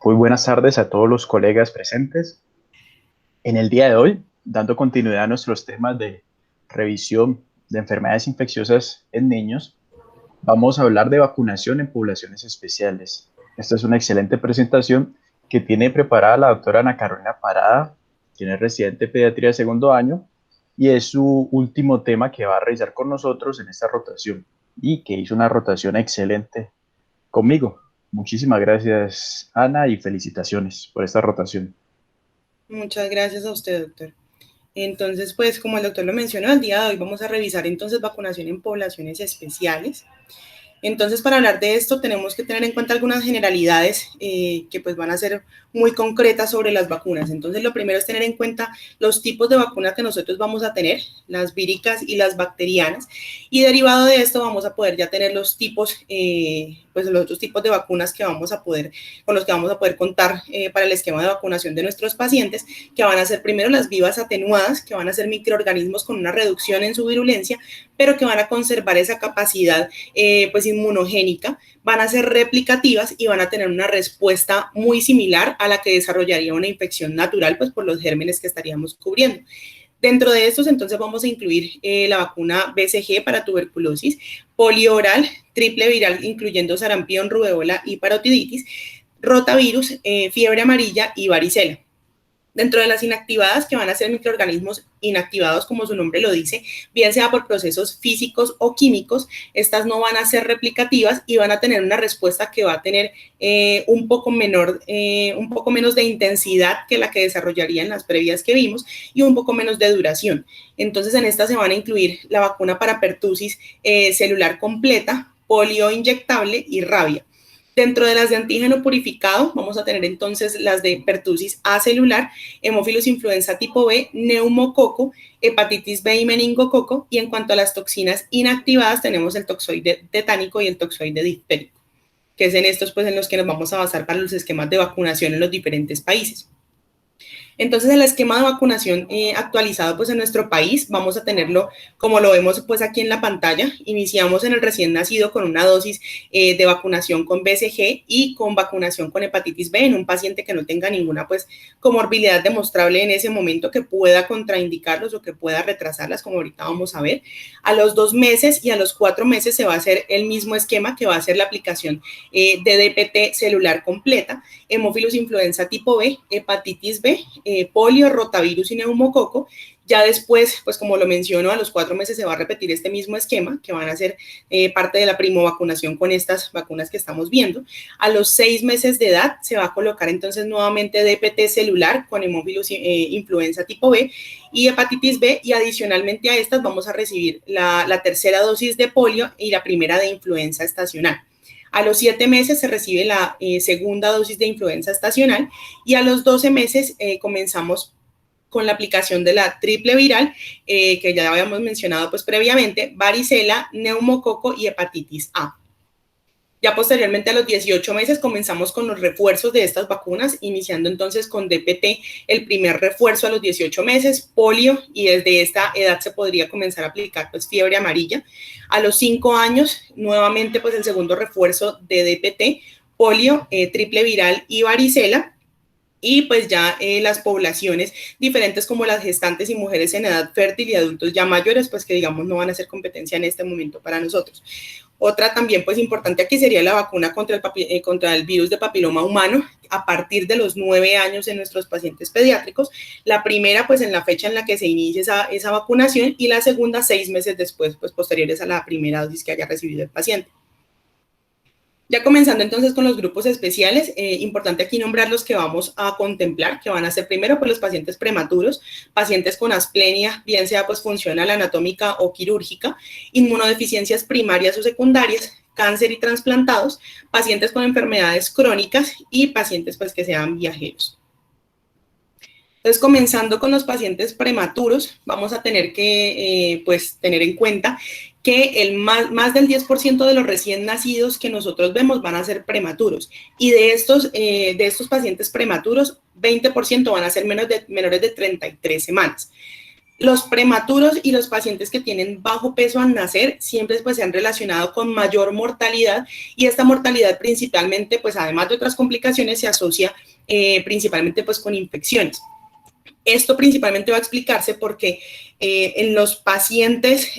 Muy buenas tardes a todos los colegas presentes. En el día de hoy, dando continuidad a nuestros temas de revisión de enfermedades infecciosas en niños, vamos a hablar de vacunación en poblaciones especiales. Esta es una excelente presentación que tiene preparada la doctora Ana Carolina Parada, quien es residente de pediatría de segundo año, y es su último tema que va a realizar con nosotros en esta rotación, y que hizo una rotación excelente conmigo. Muchísimas gracias, Ana, y felicitaciones por esta rotación. Muchas gracias a usted, doctor. Entonces, pues como el doctor lo mencionó, el día de hoy vamos a revisar entonces vacunación en poblaciones especiales. Entonces, para hablar de esto, tenemos que tener en cuenta algunas generalidades que pues van a ser muy concretas sobre las vacunas. Entonces, lo primero es tener en cuenta los tipos de vacunas que nosotros vamos a tener, las víricas y las bacterianas, y derivado de esto vamos a poder ya tener los tipos, pues los otros tipos de vacunas que vamos a poder, con los que vamos a poder contar para el esquema de vacunación de nuestros pacientes, que van a ser primero las vivas atenuadas, que van a ser microorganismos con una reducción en su virulencia, pero que van a conservar esa capacidad pues inmunogénica, van a ser replicativas y van a tener una respuesta muy similar a la que desarrollaría una infección natural, pues por los gérmenes que estaríamos cubriendo. Dentro de estos, entonces, vamos a incluir la vacuna BCG para tuberculosis, polio oral, triple viral, incluyendo sarampión, rubeola y parotiditis, rotavirus, fiebre amarilla y varicela. Dentro de las inactivadas, que van a ser microorganismos inactivados, como su nombre lo dice, bien sea por procesos físicos o químicos, estas no van a ser replicativas y van a tener una respuesta que va a tener un poco menos de intensidad que la que desarrollarían las previas que vimos y un poco menos de duración. Entonces, en esta se van a incluir la vacuna para pertusis celular completa, polio inyectable y rabia. Dentro de las de antígeno purificado, vamos a tener entonces las de pertusis acelular, hemófilos influenza tipo B, neumococo, hepatitis B y meningococo. Y en cuanto a las toxinas inactivadas, tenemos el toxoide tetánico y el toxoide difterico, que es en estos pues en los que nos vamos a basar para los esquemas de vacunación en los diferentes países. Entonces, el esquema de vacunación actualizado pues en nuestro país, vamos a tenerlo como lo vemos pues aquí en la pantalla. Iniciamos en el recién nacido con una dosis de vacunación con BCG y con vacunación con hepatitis B en un paciente que no tenga ninguna pues comorbilidad demostrable en ese momento que pueda contraindicarlos o que pueda retrasarlas, como ahorita vamos a ver. A los 2 meses y a los 4 meses se va a hacer el mismo esquema, que va a ser la aplicación de DPT celular completa, hemófilos influenza tipo B, hepatitis B, polio, rotavirus y neumococo. Ya después, pues como lo menciono, a los 4 meses se va a repetir este mismo esquema, que van a ser parte de la primovacunación con estas vacunas que estamos viendo. A los 6 meses de edad se va a colocar entonces nuevamente DPT celular con hemófilos influenza tipo B y hepatitis B, y adicionalmente a estas vamos a recibir la tercera dosis de polio y la primera de influenza estacional. A los 7 meses se recibe la segunda dosis de influenza estacional y a los 12 meses comenzamos con la aplicación de la triple viral, que ya habíamos mencionado pues previamente, varicela, neumococo y hepatitis A. Ya posteriormente a los 18 meses comenzamos con los refuerzos de estas vacunas, iniciando entonces con DPT el primer refuerzo a los 18 meses, polio, y desde esta edad se podría comenzar a aplicar pues fiebre amarilla. A los 5 años, nuevamente pues el segundo refuerzo de DPT, polio, triple viral y varicela. Y pues ya las poblaciones diferentes como las gestantes y mujeres en edad fértil y adultos ya mayores, pues que digamos no van a ser competencia en este momento para nosotros. Otra también pues importante aquí sería la vacuna contra el virus de papiloma humano a partir de los 9 años en nuestros pacientes pediátricos. La primera pues en la fecha en la que se inicia esa vacunación, y la segunda 6 meses después, pues posteriores a la primera dosis que haya recibido el paciente. Ya comenzando entonces con los grupos especiales, importante aquí nombrar los que vamos a contemplar, que van a ser primero pues los pacientes prematuros, pacientes con asplenia, bien sea pues funcional, anatómica o quirúrgica, inmunodeficiencias primarias o secundarias, cáncer y trasplantados, pacientes con enfermedades crónicas y pacientes pues que sean viajeros. Entonces, comenzando con los pacientes prematuros, vamos a tener que pues tener en cuenta que más del 10% de los recién nacidos que nosotros vemos van a ser prematuros, y de estos pacientes prematuros, 20% van a ser menores de 33 semanas. Los prematuros y los pacientes que tienen bajo peso al nacer siempre pues, se han relacionado con mayor mortalidad, y esta mortalidad principalmente, pues además de otras complicaciones, se asocia principalmente pues con infecciones. Esto principalmente va a explicarse porque en los pacientes,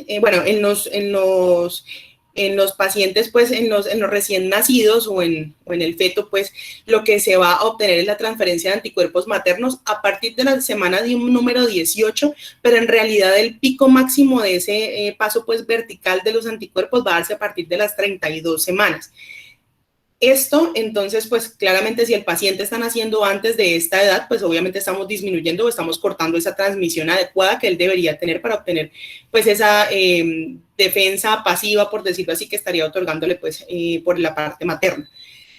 en los pacientes, pues en los recién nacidos o en el feto, pues lo que se va a obtener es la transferencia de anticuerpos maternos a partir de la semana de un número 18, pero en realidad el pico máximo de ese paso pues vertical de los anticuerpos va a darse a partir de las 32 semanas. Esto, entonces, pues claramente si el paciente está naciendo antes de esta edad, pues obviamente estamos disminuyendo o estamos cortando esa transmisión adecuada que él debería tener para obtener pues esa defensa pasiva, por decirlo así, que estaría otorgándole pues por la parte materna.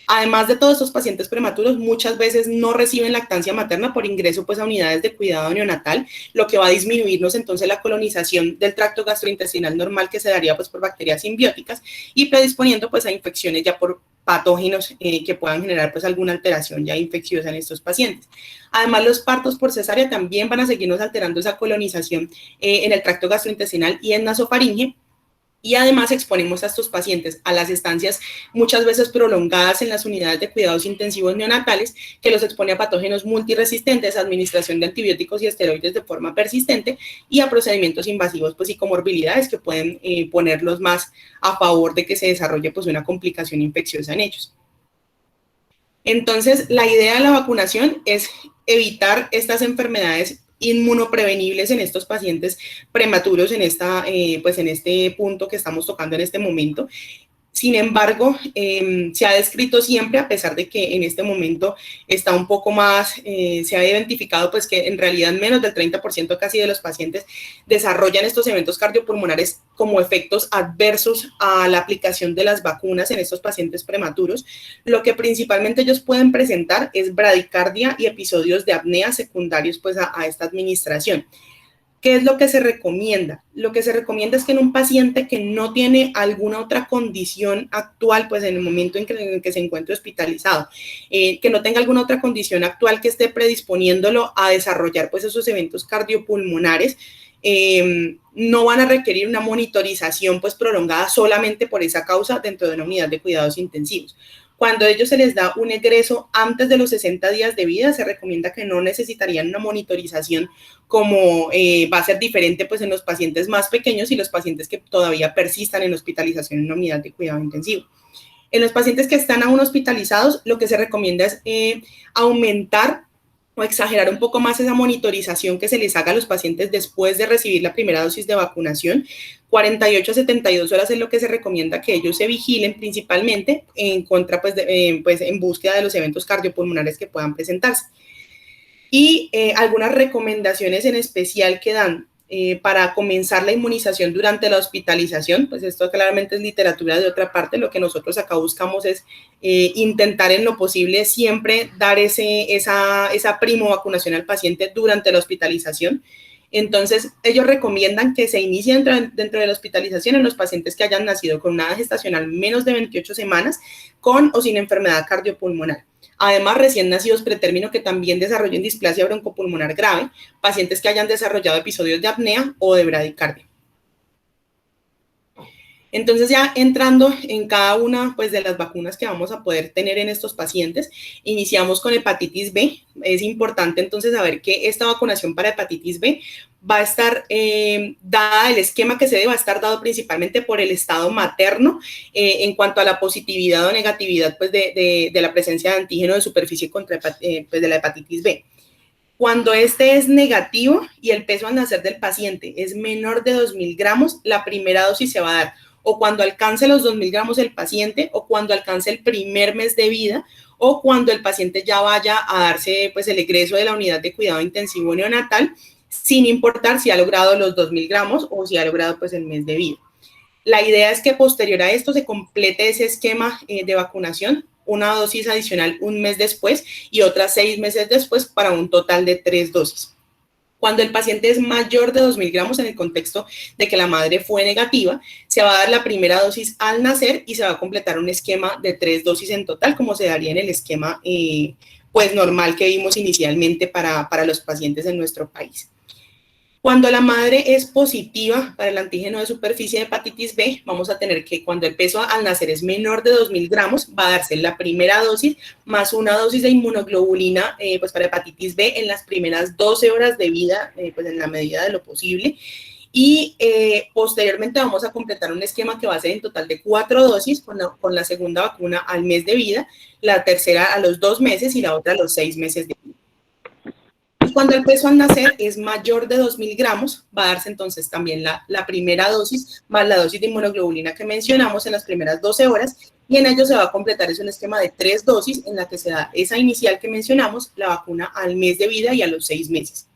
Además de todos estos pacientes prematuros, muchas veces no reciben lactancia materna por ingreso pues, a unidades de cuidado neonatal, lo que va a disminuirnos entonces la colonización del tracto gastrointestinal normal que se daría pues, por bacterias simbióticas y predisponiendo pues, a infecciones ya por patógenos que puedan generar pues, alguna alteración ya infecciosa en estos pacientes. Además, los partos por cesárea también van a seguirnos alterando esa colonización en el tracto gastrointestinal y en nasofaringe. Y además exponemos a estos pacientes a las estancias muchas veces prolongadas en las unidades de cuidados intensivos neonatales, que los expone a patógenos multiresistentes, a administración de antibióticos y esteroides de forma persistente y a procedimientos invasivos pues, y comorbilidades que pueden ponerlos más a favor de que se desarrolle pues, una complicación infecciosa en ellos. Entonces, la idea de la vacunación es evitar estas enfermedades inmunoprevenibles en estos pacientes prematuros en este punto que estamos tocando en este momento. Sin embargo, se ha descrito siempre, a pesar de que en este momento está un poco más, se ha identificado pues que en realidad menos del 30% casi de los pacientes desarrollan estos eventos cardiopulmonares como efectos adversos a la aplicación de las vacunas en estos pacientes prematuros. Lo que principalmente ellos pueden presentar es bradicardia y episodios de apnea secundarios pues a esta administración. ¿Qué es lo que se recomienda? Lo que se recomienda es que en un paciente que no tiene alguna otra condición actual, pues en el momento en que se encuentre hospitalizado, que no tenga alguna otra condición actual que esté predisponiéndolo a desarrollar pues esos eventos cardiopulmonares, no van a requerir una monitorización pues prolongada solamente por esa causa dentro de una unidad de cuidados intensivos. Cuando a ellos se les da un egreso antes de los 60 días de vida, se recomienda que no necesitarían una monitorización como va a ser diferente pues, en los pacientes más pequeños y los pacientes que todavía persistan en hospitalización en una unidad de cuidado intensivo. En los pacientes que están aún hospitalizados, lo que se recomienda es aumentar o exagerar un poco más esa monitorización que se les haga a los pacientes después de recibir la primera dosis de vacunación. 48 a 72 horas es lo que se recomienda que ellos se vigilen principalmente en contra, pues en búsqueda de los eventos cardiopulmonares que puedan presentarse. Y algunas recomendaciones en especial que dan para comenzar la inmunización durante la hospitalización, pues esto claramente es literatura de otra parte, lo que nosotros acá buscamos es intentar en lo posible siempre dar esa primo vacunación al paciente durante la hospitalización. Entonces, ellos recomiendan que se inicie dentro de la hospitalización en los pacientes que hayan nacido con una edad gestacional menos de 28 semanas, con o sin enfermedad cardiopulmonar. Además, recién nacidos pretérmino que también desarrollen displasia broncopulmonar grave, pacientes que hayan desarrollado episodios de apnea o de bradicardia. Entonces, ya entrando en cada una pues, de las vacunas que vamos a poder tener en estos pacientes, iniciamos con hepatitis B. Es importante entonces saber que esta vacunación para hepatitis B va a estar dada, el esquema que se dé va a estar dado principalmente por el estado materno en cuanto a la positividad o negatividad pues, de la presencia de antígeno de superficie contra, pues, de la hepatitis B. Cuando este es negativo y el peso al nacer del paciente es menor de 2.000 gramos, la primera dosis se va a dar o cuando alcance los 2.000 gramos el paciente, o cuando alcance el primer mes de vida, o cuando el paciente ya vaya a darse pues, el egreso de la unidad de cuidado intensivo neonatal, sin importar si ha logrado los 2.000 gramos o si ha logrado pues, el mes de vida. La idea es que posterior a esto se complete ese esquema de vacunación, una dosis adicional un mes después y otras 6 meses después para un total de 3 dosis. Cuando el paciente es mayor de 2.000 gramos en el contexto de que la madre fue negativa, se va a dar la primera dosis al nacer y se va a completar un esquema de 3 dosis en total, como se daría en el esquema pues normal que vimos inicialmente para los pacientes en nuestro país. Cuando la madre es positiva para el antígeno de superficie de hepatitis B, vamos a tener que cuando el peso al nacer es menor de 2.000 gramos, va a darse la primera dosis más una dosis de inmunoglobulina pues para hepatitis B en las primeras 12 horas de vida, pues en la medida de lo posible. Y posteriormente vamos a completar un esquema que va a ser en total de 4 dosis con la segunda vacuna al mes de vida, la tercera a los 2 meses y la otra a los 6 meses de vida. Y cuando el peso al nacer es mayor de 2.000 gramos, va a darse entonces también la primera dosis más la dosis de inmunoglobulina que mencionamos en las primeras 12 horas, y en ello se va a completar es un esquema de 3 dosis en la que se da esa inicial que mencionamos, la vacuna al mes de vida y a los 6 meses.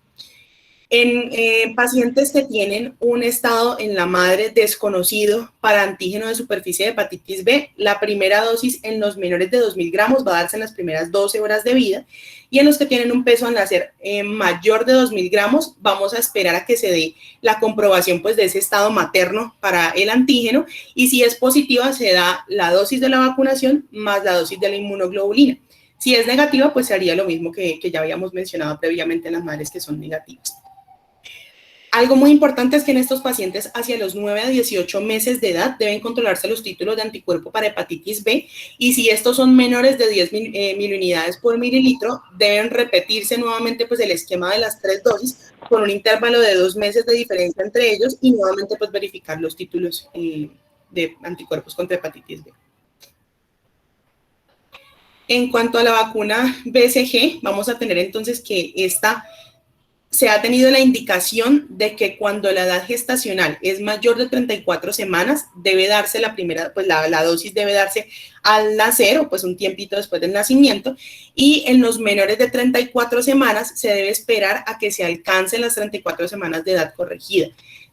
En pacientes que tienen un estado en la madre desconocido para antígeno de superficie de hepatitis B, la primera dosis en los menores de 2.000 gramos va a darse en las primeras 12 horas de vida, y en los que tienen un peso al nacer mayor de 2.000 gramos, vamos a esperar a que se dé la comprobación pues, de ese estado materno para el antígeno, y si es positiva se da la dosis de la vacunación más la dosis de la inmunoglobulina. Si es negativa, pues se haría lo mismo que ya habíamos mencionado previamente en las madres que son negativas. Algo muy importante es que en estos pacientes hacia los 9 a 18 meses de edad deben controlarse los títulos de anticuerpo para hepatitis B, y si estos son menores de 10 miliunidades por mililitro, deben repetirse nuevamente pues el esquema de las 3 dosis con un intervalo de 2 meses de diferencia entre ellos, y nuevamente pues verificar los títulos de anticuerpos contra hepatitis B. En cuanto a la vacuna BCG, vamos a tener entonces que se ha tenido la indicación de que cuando la edad gestacional es mayor de 34 semanas, debe darse la primera, pues la dosis debe darse al nacer o pues un tiempito después del nacimiento, y en los menores de 34 semanas se debe esperar a que se alcancen las 34 semanas de edad corregida.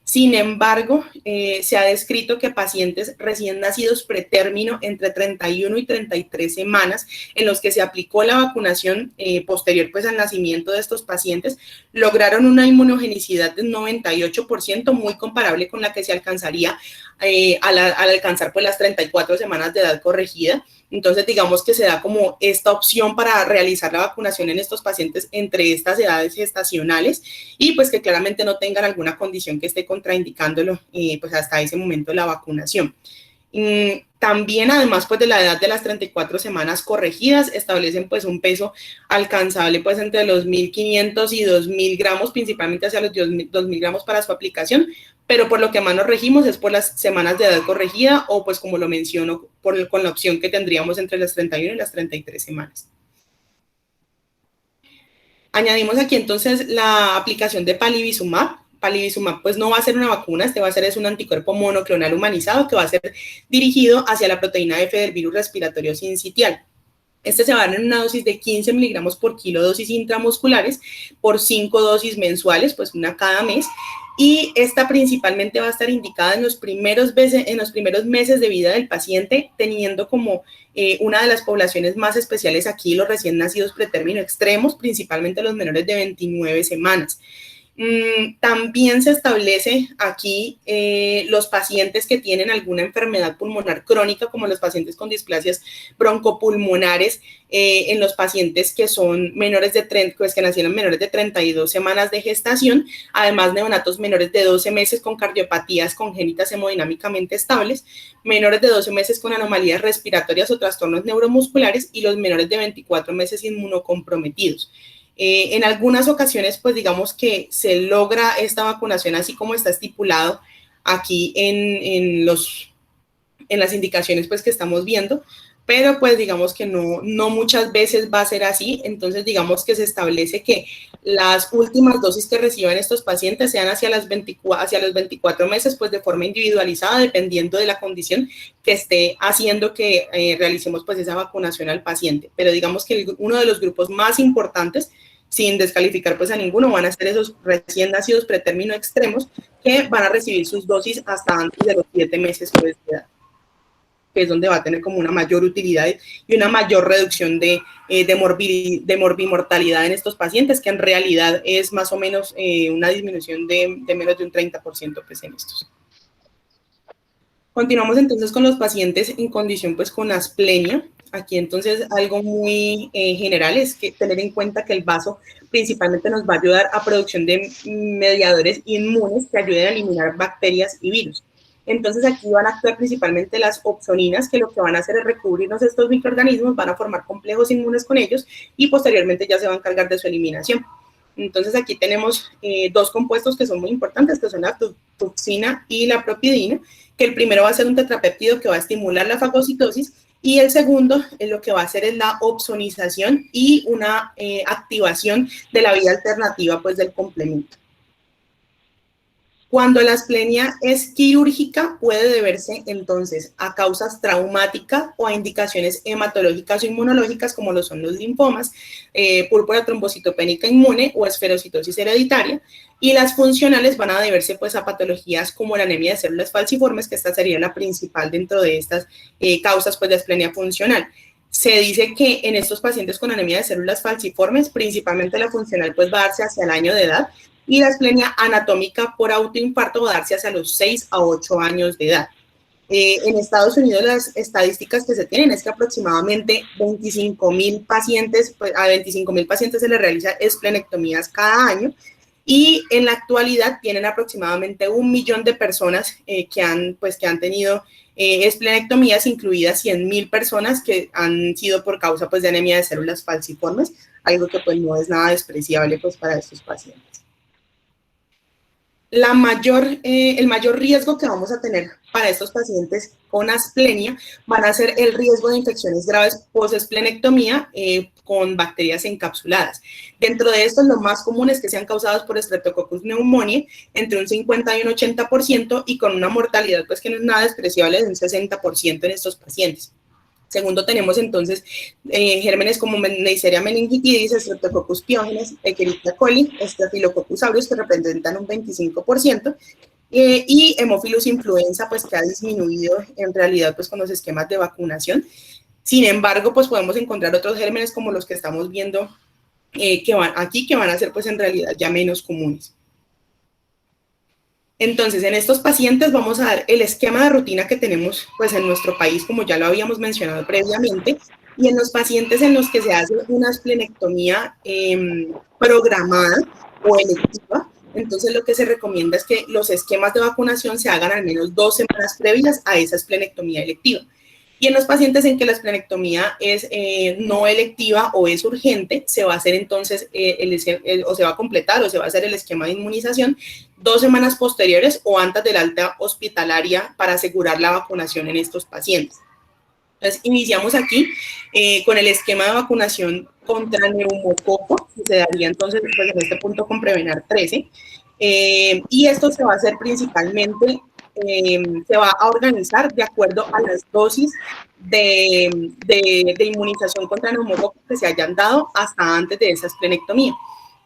Sin embargo, se ha descrito que pacientes recién nacidos pretérmino entre 31 y 33 semanas, en los que se aplicó la vacunación posterior pues, al nacimiento de estos pacientes, lograron una inmunogenicidad del 98%, muy comparable con la que se alcanzaría al alcanzar pues, las 34 semanas de edad corregida. Entonces, digamos que se da como esta opción para realizar la vacunación en estos pacientes entre estas edades gestacionales, y pues que claramente no tengan alguna condición que esté contraindicándolo pues hasta ese momento de la vacunación. También, además pues de la edad de las 34 semanas corregidas, establecen pues un peso alcanzable pues entre los 1.500 y 2.000 gramos, principalmente hacia los 2.000 gramos para su aplicación, pero por lo que más nos regimos es por las semanas de edad corregida, o pues como lo menciono, con la opción que tendríamos entre las 31 y las 33 semanas. Añadimos aquí entonces la aplicación de palivizumab. Palivizumab pues no va a ser una vacuna, va a ser un anticuerpo monoclonal humanizado que va a ser dirigido hacia la proteína F del virus respiratorio sincitial. Se va a dar en una dosis de 15 miligramos por kilo dosis intramusculares por 5 dosis mensuales, pues una cada mes, y esta principalmente va a estar indicada en los primeros meses de vida del paciente, teniendo como una de las poblaciones más especiales aquí los recién nacidos pretérmino extremos, principalmente los menores de 29 semanas. También se establece aquí los pacientes que tienen alguna enfermedad pulmonar crónica, como los pacientes con displasias broncopulmonares, en los pacientes que son menores de que nacieron menores de 32 semanas de gestación, además neonatos menores de 12 meses con cardiopatías congénitas hemodinámicamente estables, menores de 12 meses con anomalías respiratorias o trastornos neuromusculares, y los menores de 24 meses inmunocomprometidos. En algunas ocasiones, pues digamos que se logra esta vacunación así como está estipulado aquí en las indicaciones pues que estamos viendo, pero pues digamos que no muchas veces va a ser así. Entonces digamos que se establece que las últimas dosis que reciban estos pacientes sean hacia los 24 meses, pues de forma individualizada, dependiendo de la condición que esté haciendo que realicemos pues esa vacunación al paciente. Pero digamos que uno de los grupos más importantes, sin descalificar pues a ninguno, van a ser esos recién nacidos pretérmino extremos que van a recibir sus dosis hasta antes de los 7 meses pues, de edad, que es donde va a tener como una mayor utilidad y una mayor reducción de morbimortalidad en estos pacientes, que en realidad es más o menos una disminución de menos de un 30% pues en estos. Continuamos entonces con los pacientes en condición pues con asplenia. Aquí entonces algo muy general es que tener en cuenta que el vaso principalmente nos va a ayudar a producción de mediadores inmunes que ayuden a eliminar bacterias y virus. Entonces aquí van a actuar principalmente las opsoninas, que lo que van a hacer es recubrirnos estos microorganismos, van a formar complejos inmunes con ellos y posteriormente ya se va a encargar de su eliminación. Entonces aquí tenemos dos compuestos que son muy importantes, que son la tuxina y la propidina, que el primero va a ser un tetrapéptido que va a estimular la fagocitosis y el segundo lo que va a hacer es la opsonización y una activación de la vía alternativa pues del complemento. Cuando la asplenia es quirúrgica, puede deberse entonces a causas traumáticas o a indicaciones hematológicas o inmunológicas, como lo son los linfomas, púrpura trombocitopénica inmune o esferocitosis hereditaria, y las funcionales van a deberse pues a patologías como la anemia de células falciformes, que esta sería la principal dentro de estas causas pues de asplenia funcional. Se dice que en estos pacientes con anemia de células falciformes, principalmente la funcional pues va a darse hacia el año de edad, y la asplenia anatómica por autoinfarto va a darse hacia los 6 a 8 años de edad. En Estados Unidos las estadísticas que se tienen es que aproximadamente 25,000 pacientes, pues a 25,000 pacientes se les realiza esplenectomías cada año, y en la actualidad tienen aproximadamente 1 millón de personas que han tenido esplenectomías, incluidas 100,000 personas que han sido por causa pues de anemia de células falciformes, algo que pues no es nada despreciable pues para estos pacientes. El mayor riesgo que vamos a tener para estos pacientes con asplenia van a ser el riesgo de infecciones graves post-esplenectomía con bacterias encapsuladas. Dentro de estos, lo más común es que sean causados por Streptococcus pneumoniae, entre un 50 y un 80%, y con una mortalidad pues que no es nada despreciable, de un 60% en estos pacientes. Segundo, tenemos entonces gérmenes como Neisseria meningitidis, Streptococcus pyogenes, Escherichia coli, Staphylococcus aureus, que representan un 25%, y Haemophilus influenza, pues que ha disminuido en realidad pues con los esquemas de vacunación. Sin embargo, pues podemos encontrar otros gérmenes como los que estamos viendo que van a ser pues en realidad ya menos comunes. Entonces, en estos pacientes vamos a dar el esquema de rutina que tenemos pues en nuestro país, como ya lo habíamos mencionado previamente, y en los pacientes en los que se hace una esplenectomía programada o electiva, entonces lo que se recomienda es que los esquemas de vacunación se hagan al menos 2 semanas previas a esa esplenectomía electiva. Y en los pacientes en que la esplenectomía es no electiva o es urgente, se va a hacer entonces, o se va a completar o se va a hacer el esquema de inmunización 2 semanas posteriores o antes del alta hospitalaria para asegurar la vacunación en estos pacientes. Entonces, iniciamos aquí con el esquema de vacunación contra neumococo, que se daría entonces pues, en este punto con Prevenar 13, y esto se va a hacer principalmente, se va a organizar de acuerdo a las dosis de inmunización contra neumococo que se hayan dado hasta antes de esa esplenectomía.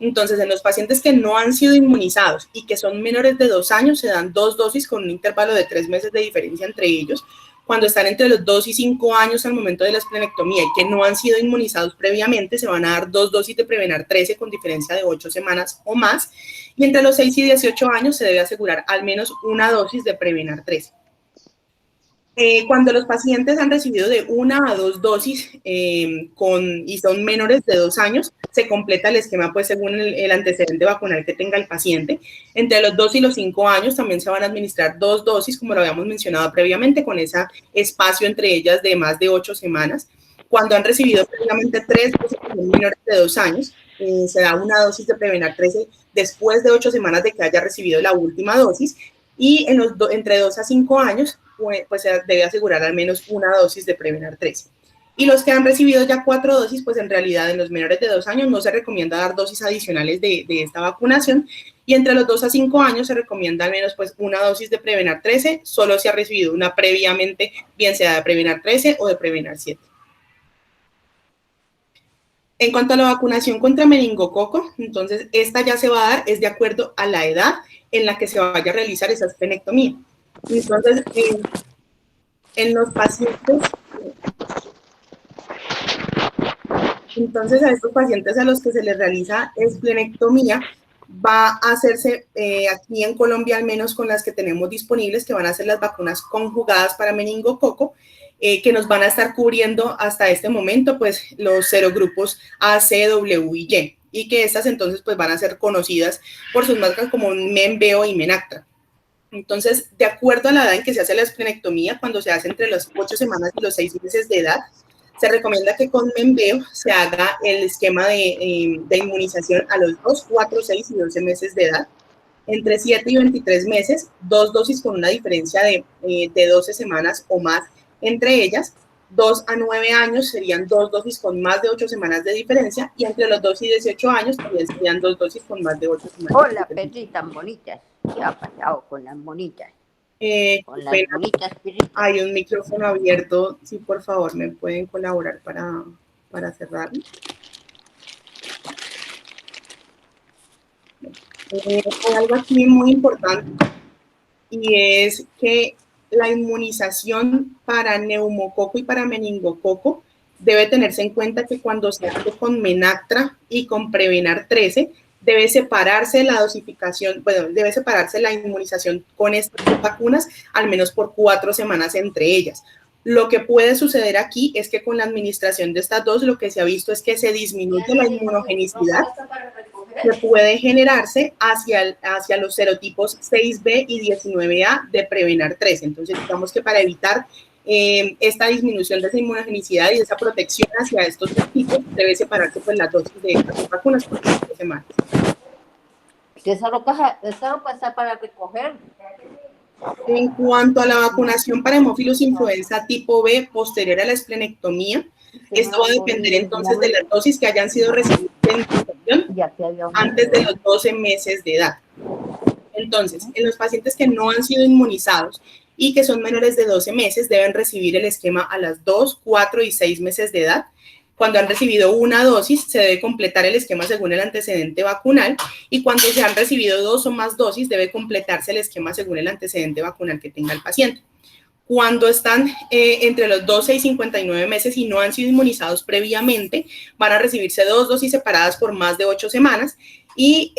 Entonces, en los pacientes que no han sido inmunizados y que son menores de 2 años, se dan 2 dosis con un intervalo de 3 meses de diferencia entre ellos. Cuando están entre los 2 y 5 años al momento de la esplenectomía y que no han sido inmunizados previamente, se van a dar 2 dosis de Prevenar 13 con diferencia de 8 semanas o más. Y entre los 6 y 18 años se debe asegurar al menos una dosis de Prevenar 13. Cuando los pacientes han recibido de 1 a 2 dosis y son menores de 2 años, se completa el esquema pues según el antecedente vacunal que tenga el paciente. Entre los 2 y los 5 años también se van a administrar 2 dosis, como lo habíamos mencionado previamente, con ese espacio entre ellas de más de 8 semanas. Cuando han recibido previamente 3 dosis menores de 2 años, se da una dosis de Prevenar 13 después de 8 semanas de que haya recibido la última dosis. Y entre 2 a 5 años, pues se debe asegurar al menos una dosis de Prevenar 13. Y los que han recibido ya 4 dosis, pues en realidad en los menores de 2 años no se recomienda dar dosis adicionales de esta vacunación. Y entre los 2 a 5 años se recomienda al menos pues una dosis de Prevenar 13, solo si ha recibido una previamente, bien sea de Prevenar 13 o de Prevenar 7. En cuanto a la vacunación contra meningococo, entonces esta ya se va a dar, es de acuerdo a la edad en la que se vaya a realizar esa esplenectomía. Entonces, en los pacientes, entonces a estos pacientes a los que se les realiza esplenectomía, va a hacerse aquí en Colombia, al menos con las que tenemos disponibles, que van a ser las vacunas conjugadas para meningococo, que nos van a estar cubriendo hasta este momento, pues los serogrupos A, C, W y Y. y que estas entonces pues van a ser conocidas por sus marcas como Menveo y Menactra. Entonces, de acuerdo a la edad en que se hace la esplenectomía, cuando se hace entre las 8 semanas y los 6 meses de edad, se recomienda que con Menveo se haga el esquema de inmunización a los 2, 4, 6 y 12 meses de edad. Entre 7 y 23 meses, 2 dosis con una diferencia de 12 semanas o más entre ellas. 2 a 9 años serían 2 dosis con más de 8 semanas de diferencia, y entre los 2 y 18 años también serían 2 dosis con más de 8 semanas. Hola, perritas bonitas. ¿Qué ha pasado con las monitas? Con las bonitas perritas. Hay un micrófono abierto, si por favor me pueden colaborar para cerrarlo. Hay algo aquí muy importante, y es que la inmunización para neumococo y para meningococo debe tenerse en cuenta que cuando se hace con Menactra y con Prevenar 13, debe separarse la dosificación, bueno, debe separarse la inmunización con estas vacunas al menos por 4 semanas entre ellas. Lo que puede suceder aquí es que con la administración de estas dos, lo que se ha visto es que se disminuye la inmunogenicidad que puede generarse hacia los serotipos 6B y 19A de Prevenar 13. Entonces, digamos que para evitar esta disminución de esa inmunogenicidad y de esa protección hacia estos tipos, debe separarse pues las dosis de estas vacunas por 4 semanas. ¿Eso lo pasa para recoger? En cuanto a la vacunación para hemófilos influenza tipo B posterior a la esplenectomía, esto va a depender entonces de las dosis que hayan sido recibidas en antes de los 12 meses de edad. Entonces, en los pacientes que no han sido inmunizados y que son menores de 12 meses, deben recibir el esquema a las 2, 4 y 6 meses de edad. Cuando han recibido una dosis, se debe completar el esquema según el antecedente vacunal, y cuando se han recibido 2 o más dosis, debe completarse el esquema según el antecedente vacunal que tenga el paciente. Cuando están entre los 12 y 59 meses y no han sido inmunizados previamente, van a recibirse 2 dosis separadas por más de 8 semanas, y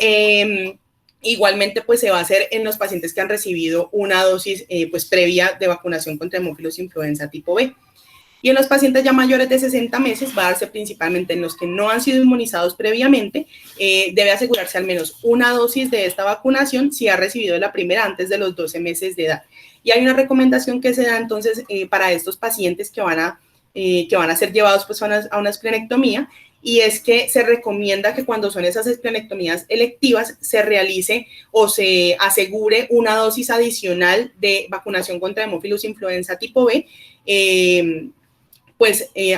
igualmente pues se va a hacer en los pacientes que han recibido una dosis pues previa de vacunación contra hemófilos influenza tipo B. Y en los pacientes ya mayores de 60 meses va a darse principalmente en los que no han sido inmunizados previamente. Debe asegurarse al menos una dosis de esta vacunación si ha recibido la primera antes de los 12 meses de edad. Y hay una recomendación que se da entonces para estos pacientes que van a ser llevados pues a una esplenectomía, y es que se recomienda que cuando son esas esplenectomías electivas se realice o se asegure una dosis adicional de vacunación contra hemófilos influenza tipo B,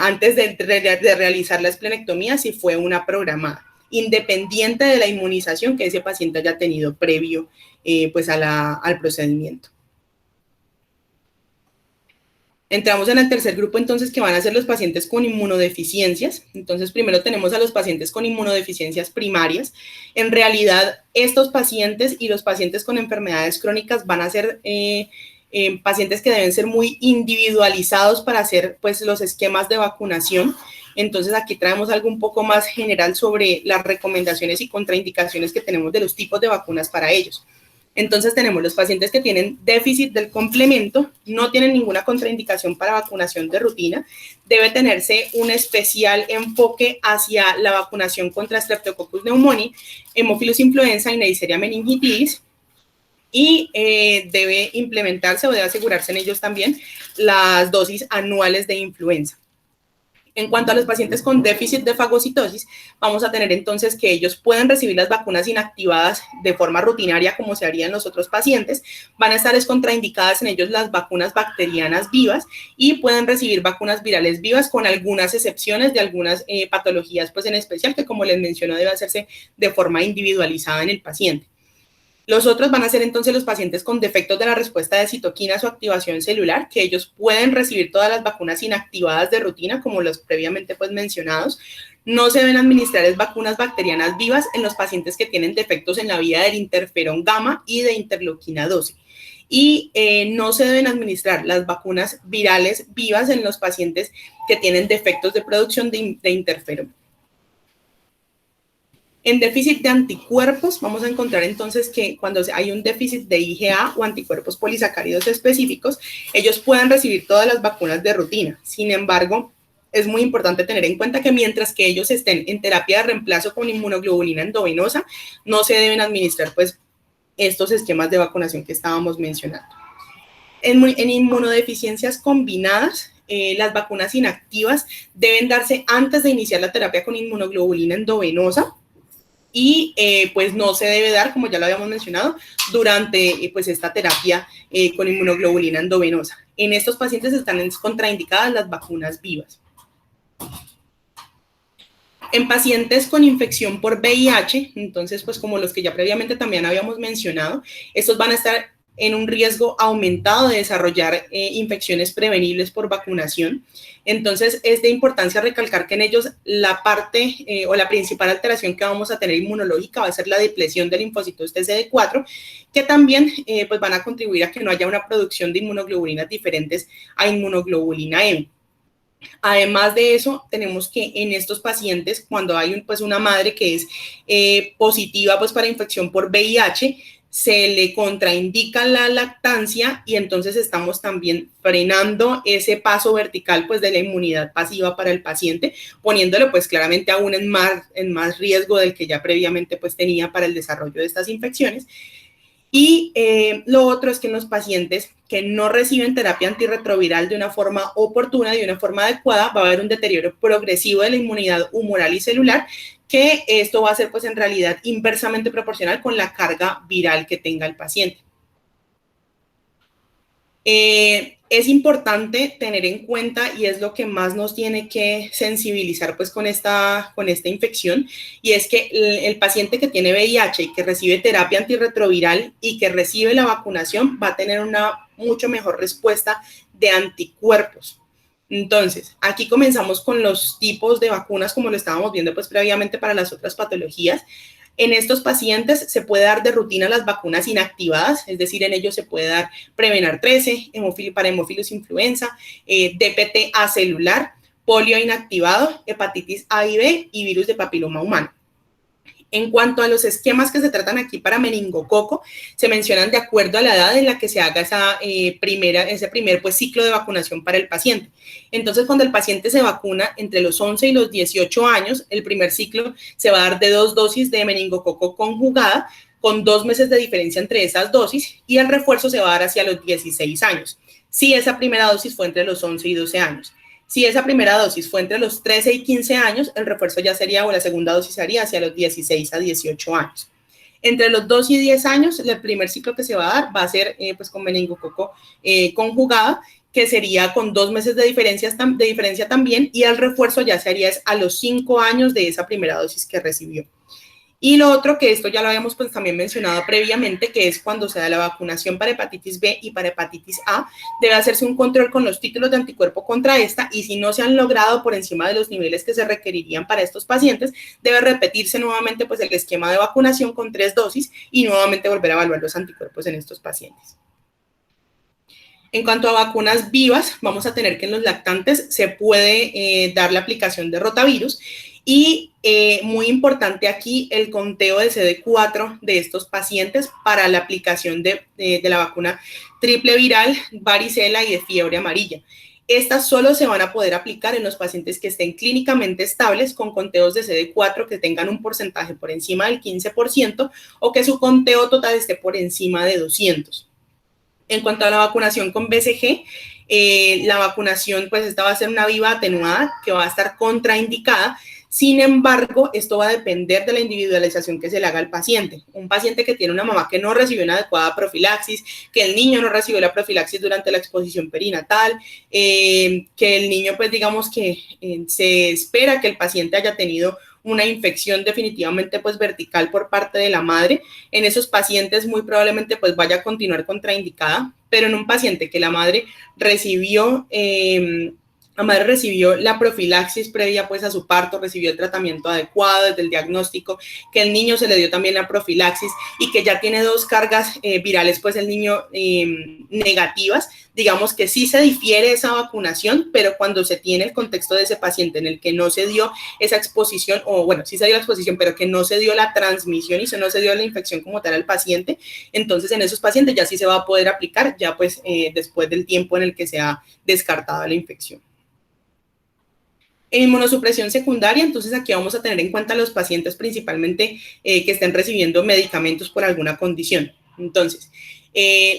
antes de realizar la esplenectomía, si fue una programada, independiente de la inmunización que ese paciente haya tenido previo al procedimiento. Entramos en el tercer grupo entonces, que van a ser los pacientes con inmunodeficiencias. Entonces, primero tenemos a los pacientes con inmunodeficiencias primarias. En realidad, estos pacientes y los pacientes con enfermedades crónicas van a ser pacientes que deben ser muy individualizados para hacer pues los esquemas de vacunación. Entonces, aquí traemos algo un poco más general sobre las recomendaciones y contraindicaciones que tenemos de los tipos de vacunas para ellos. Entonces, tenemos los pacientes que tienen déficit del complemento, no tienen ninguna contraindicación para vacunación de rutina. Debe tenerse un especial enfoque hacia la vacunación contra Streptococcus pneumoniae, hemófilos influenza y Neisseria meningitidis, y debe implementarse o debe asegurarse en ellos también las dosis anuales de influenza. En cuanto a los pacientes con déficit de fagocitosis, vamos a tener entonces que ellos pueden recibir las vacunas inactivadas de forma rutinaria como se haría en los otros pacientes. Van a estar contraindicadas en ellos las vacunas bacterianas vivas, y pueden recibir vacunas virales vivas con algunas excepciones de algunas patologías pues en especial, que como les menciono debe hacerse de forma individualizada en el paciente. Los otros van a ser entonces los pacientes con defectos de la respuesta de citoquinas o activación celular, que ellos pueden recibir todas las vacunas inactivadas de rutina, como los previamente pues mencionados. No se deben administrar vacunas bacterianas vivas en los pacientes que tienen defectos en la vía del interferón gamma y de interleuquina 12. Y no se deben administrar las vacunas virales vivas en los pacientes que tienen defectos de producción de interferón. En déficit de anticuerpos, vamos a encontrar entonces que cuando hay un déficit de IgA o anticuerpos polisacáridos específicos, ellos pueden recibir todas las vacunas de rutina. Sin embargo, es muy importante tener en cuenta que mientras que ellos estén en terapia de reemplazo con inmunoglobulina endovenosa, no se deben administrar pues estos esquemas de vacunación que estábamos mencionando. En inmunodeficiencias combinadas, las vacunas inactivas deben darse antes de iniciar la terapia con inmunoglobulina endovenosa y pues no se debe dar, como ya lo habíamos mencionado, durante pues esta terapia con inmunoglobulina endovenosa. En estos pacientes están contraindicadas las vacunas vivas. En pacientes con infección por VIH, entonces pues como los que ya previamente también habíamos mencionado, estos van a estar en un riesgo aumentado de desarrollar infecciones prevenibles por vacunación. Entonces, es de importancia recalcar que en ellos la parte o la principal alteración que vamos a tener inmunológica va a ser la depresión de linfocitos TCD4, que también pues van a contribuir a que no haya una producción de inmunoglobulinas diferentes a inmunoglobulina M. Además de eso, tenemos que en estos pacientes, cuando hay pues una madre que es positiva pues para infección por VIH, se le contraindica la lactancia y entonces estamos también frenando ese paso vertical pues de la inmunidad pasiva para el paciente, poniéndolo pues claramente aún en más riesgo del que ya previamente pues tenía para el desarrollo de estas infecciones. Y lo otro es que en los pacientes que no reciben terapia antirretroviral de una forma oportuna, de una forma adecuada, va a haber un deterioro progresivo de la inmunidad humoral y celular, que esto va a ser pues en realidad inversamente proporcional con la carga viral que tenga el paciente. Es importante tener en cuenta, y es lo que más nos tiene que sensibilizar pues con esta infección, y es que el paciente que tiene VIH y que recibe terapia antirretroviral y que recibe la vacunación va a tener una mucho mejor respuesta de anticuerpos. Entonces, aquí comenzamos con los tipos de vacunas como lo estábamos viendo pues previamente para las otras patologías. En estos pacientes se puede dar de rutina las vacunas inactivadas, es decir, en ellos se puede dar Prevenar 13, para hemófilos influenza, DPT acelular, polio inactivado, hepatitis A y B y virus de papiloma humano. En cuanto a los esquemas que se tratan aquí para meningococo, se mencionan de acuerdo a la edad en la que se haga ese primer pues, ciclo de vacunación para el paciente. Entonces, cuando el paciente se vacuna entre los 11 y los 18 años, el primer ciclo se va a dar de 2 dosis de meningococo conjugada, con 2 meses de diferencia entre esas dosis, y el refuerzo se va a dar hacia los 16 años, si esa primera dosis fue entre los 11 y 12 años. Si esa primera dosis fue entre los 13 y 15 años, el refuerzo ya sería, o la segunda dosis sería hacia los 16 a 18 años. Entre los 2 y 10 años, el primer ciclo que se va a dar va a ser pues con meningococo conjugada, que sería con 2 meses de diferencia también, y el refuerzo ya sería a los 5 años de esa primera dosis que recibió. Y lo otro, que esto ya lo habíamos pues también mencionado previamente, que es cuando se da la vacunación para hepatitis B y para hepatitis A, debe hacerse un control con los títulos de anticuerpo contra esta, y si no se han logrado por encima de los niveles que se requerirían para estos pacientes, debe repetirse nuevamente pues el esquema de vacunación con 3 dosis y nuevamente volver a evaluar los anticuerpos en estos pacientes. En cuanto a vacunas vivas, vamos a tener que en los lactantes se puede dar la aplicación de rotavirus. Y muy importante aquí el conteo de CD4 de estos pacientes para la aplicación de la vacuna triple viral, varicela y de fiebre amarilla. Estas solo se van a poder aplicar en los pacientes que estén clínicamente estables con conteos de CD4 que tengan un porcentaje por encima del 15% o que su conteo total esté por encima de 200. En cuanto a la vacunación con BCG, la vacunación pues esta va a ser una viva atenuada que va a estar contraindicada. Sin embargo, esto va a depender de la individualización que se le haga al paciente. Un paciente que tiene una mamá que no recibió una adecuada profilaxis, que el niño no recibió la profilaxis durante la exposición perinatal, que el niño, pues digamos que se espera que el paciente haya tenido una infección definitivamente pues vertical por parte de la madre. En esos pacientes muy probablemente pues vaya a continuar contraindicada, pero en un paciente que la madre recibió la profilaxis previa pues a su parto, recibió el tratamiento adecuado desde el diagnóstico, que el niño se le dio también la profilaxis y que ya tiene 2 cargas virales pues el niño negativas, digamos que sí se difiere esa vacunación, pero cuando se tiene el contexto de ese paciente en el que no se dio esa exposición, o bueno, sí se dio la exposición, pero que no se dio la transmisión y no se dio la infección como tal al paciente, entonces en esos pacientes ya sí se va a poder aplicar ya pues después del tiempo en el que se ha descartado la infección. En inmunosupresión secundaria, entonces aquí vamos a tener en cuenta los pacientes principalmente que estén recibiendo medicamentos por alguna condición. Entonces,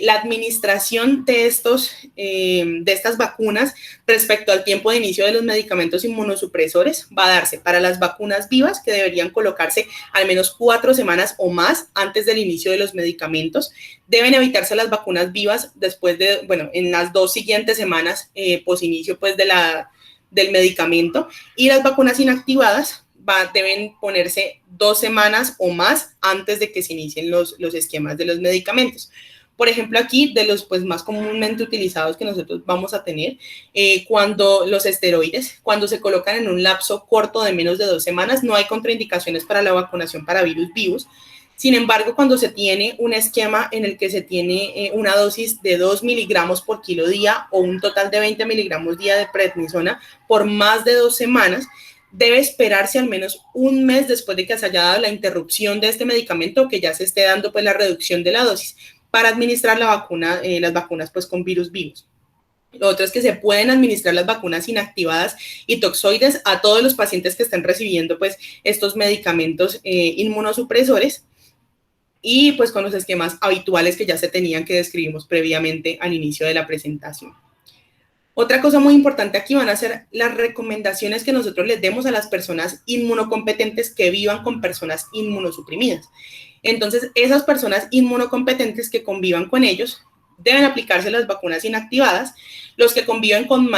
la administración de estas vacunas respecto al tiempo de inicio de los medicamentos inmunosupresores va a darse para las vacunas vivas, que deberían colocarse al menos 4 semanas o más antes del inicio de los medicamentos. Deben evitarse las vacunas vivas después de, bueno, en las 2 siguientes semanas posinicio pues del medicamento, y las vacunas inactivadas deben ponerse 2 semanas o más antes de que se inicien los esquemas de los medicamentos. Por ejemplo, aquí de los pues, más comúnmente utilizados que nosotros vamos a tener, cuando los esteroides, cuando se colocan en un lapso corto de menos de 2 semanas, no hay contraindicaciones para la vacunación para virus vivos. Sin embargo, cuando se tiene un esquema en el que se tiene una dosis de 2 miligramos por kilo día o un total de 20 miligramos día de prednisona por más de 2 semanas, debe esperarse al menos un mes después de que se haya dado la interrupción de este medicamento o que ya se esté dando pues, la reducción de la dosis para administrar la vacuna, las vacunas pues, con virus vivos. Lo otro es que se pueden administrar las vacunas inactivadas y toxoides a todos los pacientes que estén recibiendo pues, estos medicamentos inmunosupresores, y pues con los esquemas habituales que ya se tenían, que describimos previamente al inicio de la presentación. Otra cosa muy importante aquí van a ser las recomendaciones que nosotros les demos a las personas inmunocompetentes que vivan con personas inmunosuprimidas. Entonces, esas personas inmunocompetentes que convivan con ellos deben aplicarse las vacunas inactivadas. Los que conviven con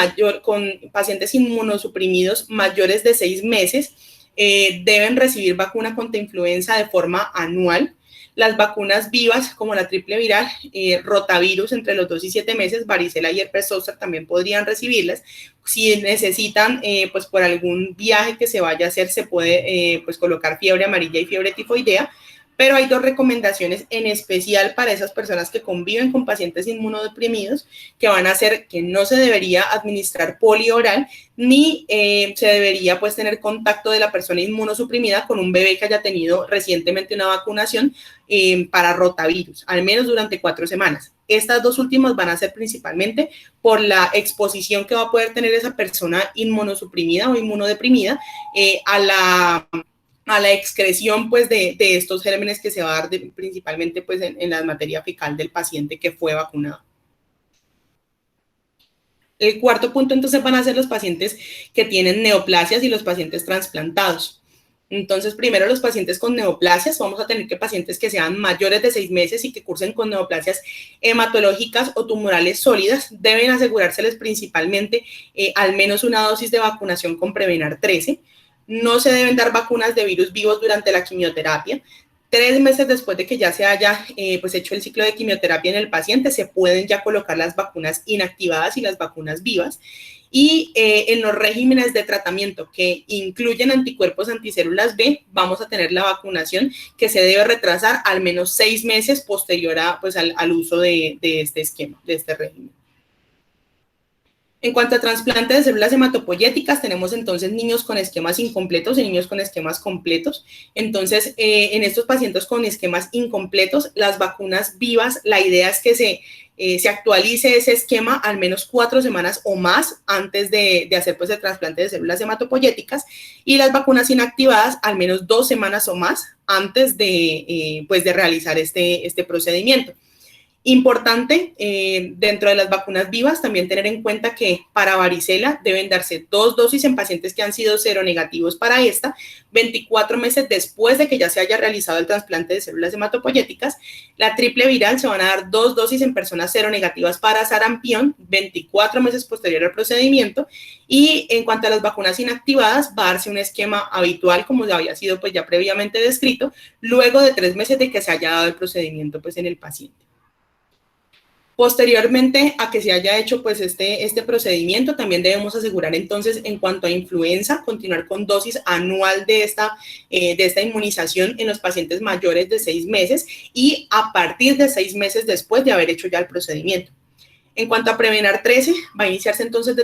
pacientes inmunosuprimidos mayores de 6 meses deben recibir vacuna contra influenza de forma anual. Las vacunas vivas, como la triple viral, rotavirus entre los 2 y 7 meses, varicela y herpes zóster también podrían recibirlas. Si necesitan, pues por algún viaje que se vaya a hacer, se puede pues colocar fiebre amarilla y fiebre tifoidea. Pero hay 2 recomendaciones en especial para esas personas que conviven con pacientes inmunodeprimidos, que van a ser que no se debería administrar polio oral, ni se debería pues tener contacto de la persona inmunosuprimida con un bebé que haya tenido recientemente una vacunación para rotavirus, al menos durante 4 semanas. Estas 2 últimas van a ser principalmente por la exposición que va a poder tener esa persona inmunosuprimida o inmunodeprimida a la excreción pues, de estos gérmenes que se va a dar principalmente pues, en la materia fecal del paciente que fue vacunado. El cuarto punto, entonces, van a ser los pacientes que tienen neoplasias y los pacientes trasplantados. Entonces, primero los pacientes con neoplasias, vamos a tener que pacientes que sean mayores de 6 meses y que cursen con neoplasias hematológicas o tumorales sólidas, deben asegurárseles principalmente al menos una dosis de vacunación con Prevenar 13. No se deben dar vacunas de virus vivos durante la quimioterapia. 3 meses después de que ya se haya pues hecho el ciclo de quimioterapia en el paciente, se pueden ya colocar las vacunas inactivadas y las vacunas vivas. Y en los regímenes de tratamiento que incluyen anticuerpos anticélulas B, vamos a tener la vacunación que se debe retrasar al menos 6 meses posterior pues, al uso de este esquema, de este régimen. En cuanto a trasplante de células hematopoyéticas, tenemos entonces niños con esquemas incompletos y niños con esquemas completos. Entonces, en estos pacientes con esquemas incompletos, las vacunas vivas, la idea es que se actualice ese esquema al menos 4 semanas o más antes de hacer pues, el trasplante de células hematopoyéticas, y las vacunas inactivadas al menos 2 semanas o más antes de realizar este procedimiento. Importante, dentro de las vacunas vivas, también tener en cuenta que para varicela deben darse 2 dosis en pacientes que han sido seronegativos para esta, 24 meses después de que ya se haya realizado el trasplante de células hematopoyéticas. La triple viral se van a dar 2 dosis en personas seronegativas para sarampión, 24 meses posterior al procedimiento. Y en cuanto a las vacunas inactivadas, va a darse un esquema habitual, como ya había sido pues ya previamente descrito, luego de 3 meses de que se haya dado el procedimiento pues en el paciente. Posteriormente a que se haya hecho pues este procedimiento, también debemos asegurar entonces en cuanto a influenza, continuar con dosis anual de esta inmunización en los pacientes mayores de 6 meses y a partir de 6 meses después de haber hecho ya el procedimiento. En cuanto a Prevenar 13, va a iniciarse entonces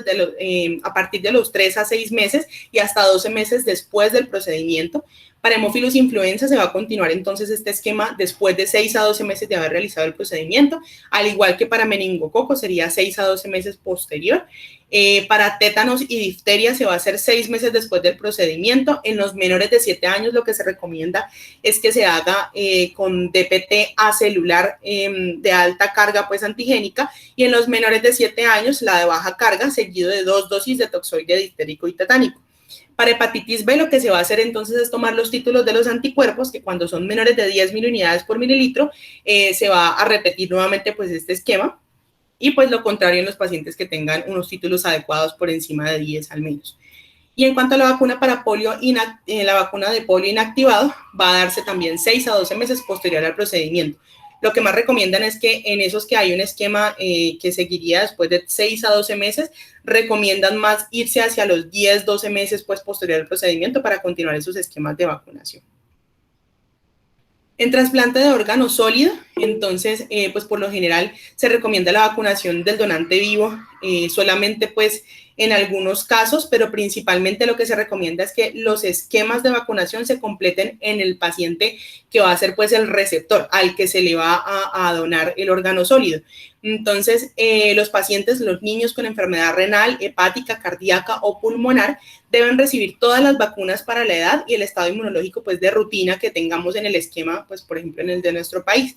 a partir de los 3 a 6 meses y hasta 12 meses después del procedimiento. Para hemófilos influenza se va a continuar entonces este esquema después de 6 a 12 meses de haber realizado el procedimiento, al igual que para meningococo sería 6 a 12 meses posterior. Para tétanos y difteria se va a hacer 6 meses después del procedimiento. En los menores de 7 años lo que se recomienda es que se haga con DPT acelular de alta carga pues antigénica, y en los menores de 7 años la de baja carga, seguido de 2 dosis de toxoide difterico y tetánico. Para hepatitis B lo que se va a hacer entonces es tomar los títulos de los anticuerpos, que cuando son menores de 10 miliunidades por mililitro, se va a repetir nuevamente pues este esquema, y pues lo contrario en los pacientes que tengan unos títulos adecuados por encima de 10 al menos. Y en cuanto a la vacuna para polio, la vacuna de polio inactivado va a darse también 6 a 12 meses posterior al procedimiento. Lo que más recomiendan es que en esos que hay un esquema que seguiría después de 6 a 12 meses, recomiendan más irse hacia los 10, 12 meses pues posterior al procedimiento para continuar esos esquemas de vacunación. En trasplante de órgano sólido, entonces, pues por lo general se recomienda la vacunación del donante vivo solamente pues en algunos casos, pero principalmente lo que se recomienda es que los esquemas de vacunación se completen en el paciente que va a ser pues el receptor al que se le va a donar el órgano sólido. Entonces, los pacientes, los niños con enfermedad renal, hepática, cardíaca o pulmonar deben recibir todas las vacunas para la edad y el estado inmunológico pues de rutina que tengamos en el esquema, pues por ejemplo en el de nuestro país.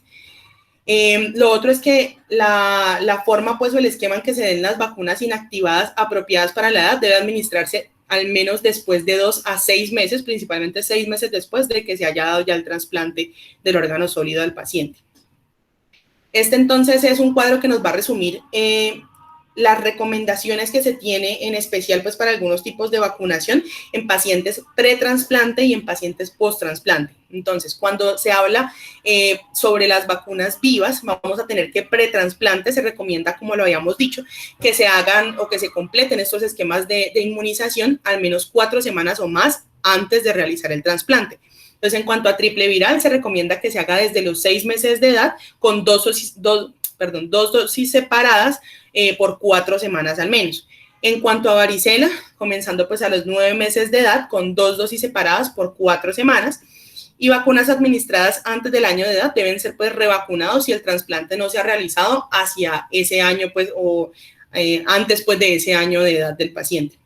Lo otro es que la forma pues o el esquema en que se den las vacunas inactivadas apropiadas para la edad debe administrarse al menos después de 2 a 6 meses, principalmente 6 meses después de que se haya dado ya el trasplante del órgano sólido al paciente. Este entonces es un cuadro que nos va a resumir las recomendaciones que se tiene en especial pues para algunos tipos de vacunación en pacientes pretransplante y en pacientes posttransplante. Entonces, cuando se habla sobre las vacunas vivas, vamos a tener que pretransplante se recomienda, como lo habíamos dicho, que se hagan o que se completen estos esquemas de inmunización al menos 4 semanas o más antes de realizar el trasplante. Entonces, en cuanto a triple viral, se recomienda que se haga desde los 6 meses de edad con dos dosis separadas por 4 semanas al menos. En cuanto a varicela, comenzando pues a los 9 meses de edad con 2 dosis separadas por 4 semanas. Y vacunas administradas antes del año de edad deben ser pues revacunados si el trasplante no se ha realizado hacia ese año pues o antes pues de ese año de edad del paciente.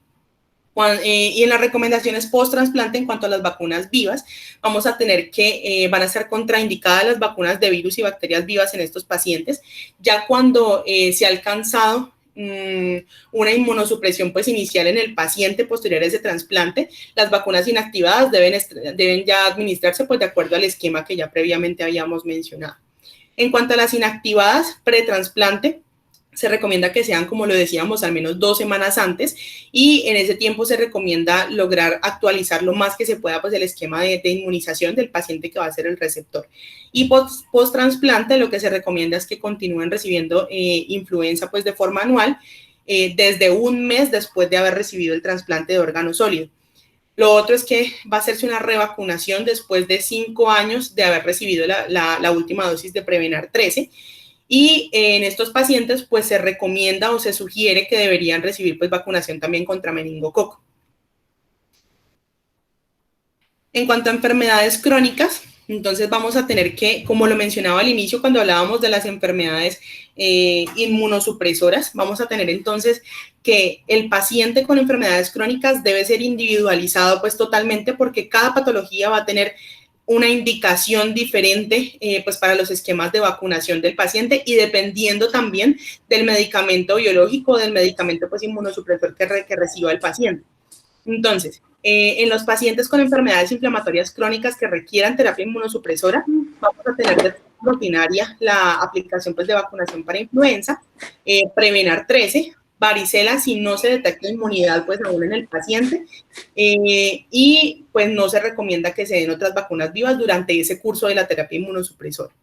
Y en las recomendaciones post-trasplante en cuanto a las vacunas vivas, vamos a tener que van a ser contraindicadas las vacunas de virus y bacterias vivas en estos pacientes, ya cuando se ha alcanzado una inmunosupresión pues inicial en el paciente posterior a ese trasplante. Las vacunas inactivadas deben ya administrarse pues de acuerdo al esquema que ya previamente habíamos mencionado. En cuanto a las inactivadas pre-trasplante, se recomienda que sean, como lo decíamos, al menos 2 semanas antes, y en ese tiempo se recomienda lograr actualizar lo más que se pueda pues el esquema de inmunización del paciente que va a ser el receptor. Y post-trasplante lo que se recomienda es que continúen recibiendo influenza pues de forma anual desde un mes después de haber recibido el trasplante de órgano sólido. Lo otro es que va a hacerse una revacunación después de 5 años de haber recibido la última dosis de Prevenar 13. Y en estos pacientes, pues se recomienda o se sugiere que deberían recibir pues vacunación también contra meningococo. En cuanto a enfermedades crónicas, entonces vamos a tener que, como lo mencionaba al inicio cuando hablábamos de las enfermedades inmunosupresoras, vamos a tener entonces que el paciente con enfermedades crónicas debe ser individualizado pues totalmente, porque cada patología va a tener una indicación diferente pues para los esquemas de vacunación del paciente, y dependiendo también del medicamento biológico o del medicamento pues inmunosupresor que reciba el paciente. Entonces, en los pacientes con enfermedades inflamatorias crónicas que requieran terapia inmunosupresora, vamos a tener de forma rutinaria la aplicación pues de vacunación para influenza, Prevenar 13, varicela si no se detecta inmunidad pues aún en el paciente, y pues no se recomienda que se den otras vacunas vivas durante ese curso de la terapia inmunosupresora.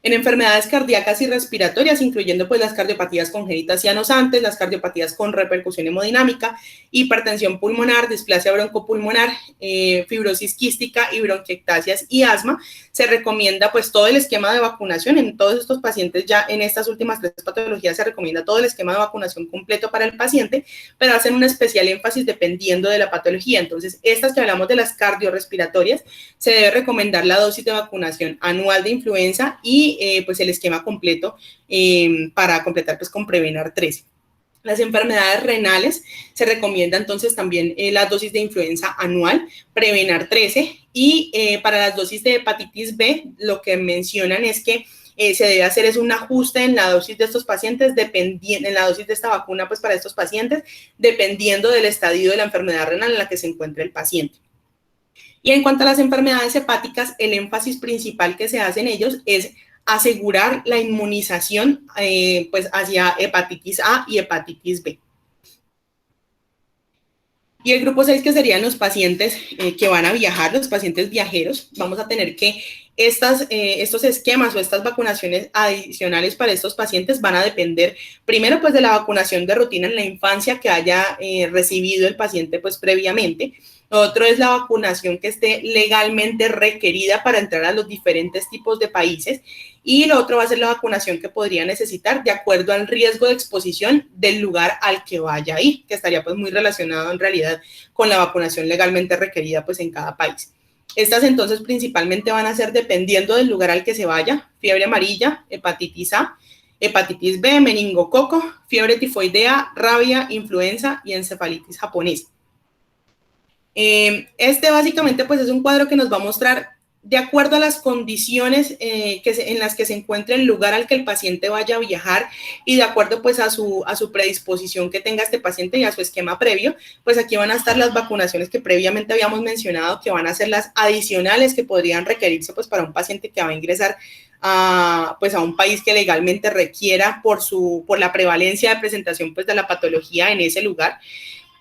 En enfermedades cardíacas y respiratorias, incluyendo pues las cardiopatías congénitas y anosantes, las cardiopatías con repercusión hemodinámica, hipertensión pulmonar, displasia broncopulmonar, fibrosis quística y bronquiectasias y asma, se recomienda pues todo el esquema de vacunación en todos estos pacientes. Ya en estas últimas 3 patologías se recomienda todo el esquema de vacunación completo para el paciente, pero hacen un especial énfasis dependiendo de la patología. Entonces, estas que hablamos de las cardiorrespiratorias, se debe recomendar la dosis de vacunación anual de influenza y pues el esquema completo para completar pues con Prevenar 13. Las enfermedades renales se recomienda entonces también la dosis de influenza anual, Prevenar 13, y para las dosis de hepatitis B lo que mencionan es que se debe hacer es un ajuste en la dosis de estos pacientes, en la dosis de esta vacuna pues para estos pacientes, dependiendo del estadio de la enfermedad renal en la que se encuentre el paciente. Y en cuanto a las enfermedades hepáticas, el énfasis principal que se hace en ellos es asegurar la inmunización pues hacia hepatitis A y hepatitis B. Y el grupo 6, que serían los pacientes que van a viajar, los pacientes viajeros, vamos a tener que estos esquemas o estas vacunaciones adicionales para estos pacientes van a depender primero pues de la vacunación de rutina en la infancia que haya recibido el paciente pues previamente. Otro es la vacunación que esté legalmente requerida para entrar a los diferentes tipos de países. Y lo otro va a ser la vacunación que podría necesitar de acuerdo al riesgo de exposición del lugar al que vaya a ir, que estaría pues muy relacionado en realidad con la vacunación legalmente requerida pues en cada país. Estas entonces principalmente van a ser dependiendo del lugar al que se vaya: fiebre amarilla, hepatitis A, hepatitis B, meningococo, fiebre tifoidea, rabia, influenza y encefalitis japonesa. Este básicamente pues es un cuadro que nos va a mostrar de acuerdo a las condiciones en las que se encuentre el lugar al que el paciente vaya a viajar y de acuerdo pues a su predisposición que tenga este paciente y a su esquema previo, pues aquí van a estar las vacunaciones que previamente habíamos mencionado, que van a ser las adicionales que podrían requerirse pues para un paciente que va a ingresar pues a un país que legalmente requiera por la prevalencia de presentación pues de la patología en ese lugar.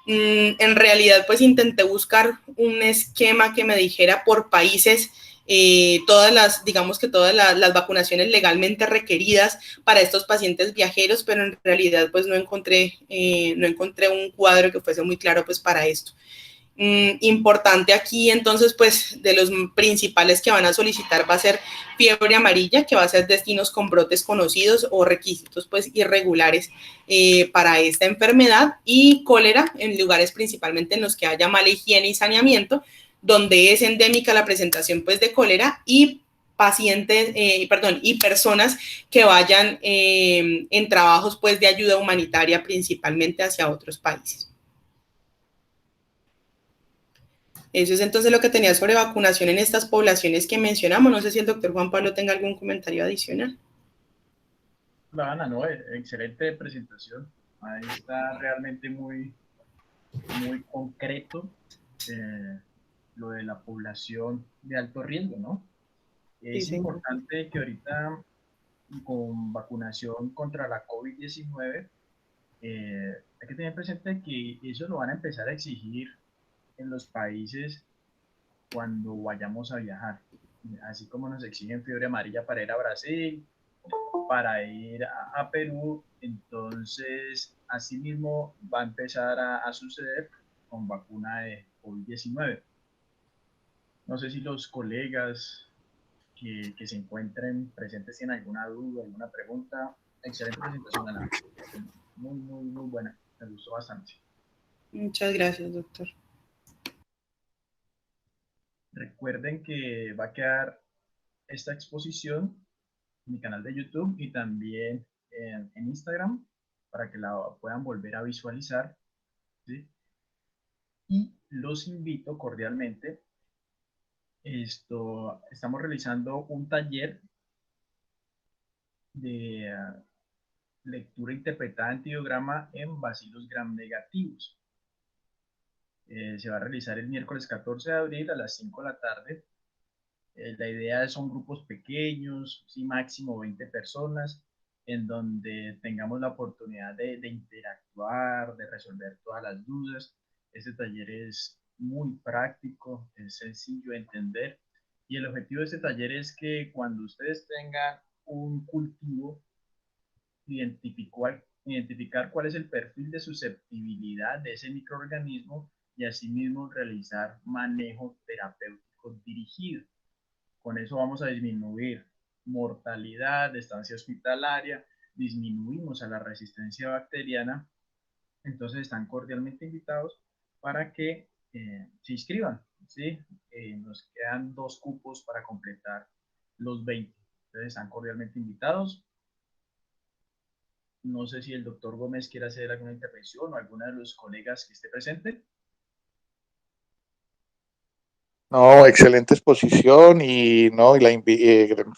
En realidad pues intenté buscar un esquema que me dijera por países digamos que todas las vacunaciones legalmente requeridas para estos pacientes viajeros, pero en realidad pues no encontré un cuadro que fuese muy claro pues para esto. Importante aquí entonces pues de los principales que van a solicitar va a ser fiebre amarilla, que va a ser destinos con brotes conocidos o requisitos pues irregulares para esta enfermedad, y cólera en lugares principalmente en los que haya mala higiene y saneamiento, donde es endémica la presentación pues de cólera, y y personas que vayan en trabajos pues de ayuda humanitaria principalmente hacia otros países. Eso es entonces lo que tenía sobre vacunación en estas poblaciones que mencionamos. No sé si el doctor Juan Pablo tenga algún comentario adicional. Hola Ana, no, excelente presentación. Ahí está realmente muy, muy concreto lo de la población de alto riesgo, ¿no? Sí, Es señor. importante que ahorita con vacunación contra la COVID-19 hay que tener presente que eso lo van a empezar a exigir en los países cuando vayamos a viajar. Así como nos exigen fiebre amarilla para ir a Brasil, para ir a Perú, entonces asimismo va a empezar a suceder con vacuna de COVID-19. No sé si los colegas que se encuentren presentes tienen alguna duda, alguna pregunta. Excelente presentación, Ana. Muy, muy, muy buena. Me gustó bastante. Muchas gracias, doctor. Recuerden que va a quedar esta exposición en mi canal de YouTube y también en Instagram para que la puedan volver a visualizar, ¿sí? Y los invito cordialmente. Estamos realizando un taller de lectura interpretada en ideograma en bacilos gram negativos. Se va a realizar el miércoles 14 de abril a las 5 de la tarde. La idea son grupos pequeños, sí, máximo 20 personas, en donde tengamos la oportunidad de interactuar, de resolver todas las dudas. Este taller es muy práctico, es sencillo de entender, y el objetivo de este taller es que cuando ustedes tengan un cultivo, identificar cuál es el perfil de susceptibilidad de ese microorganismo y asimismo realizar manejo terapéutico dirigido. Con eso vamos a disminuir mortalidad, estancia hospitalaria, disminuimos a la resistencia bacteriana. Entonces están cordialmente invitados para que se inscriban, ¿sí? Nos quedan 2 cupos para completar los 20. Entonces están cordialmente invitados. No sé si el doctor Gómez quiere hacer alguna intervención o alguna de los colegas que esté presente. No, excelente exposición y no,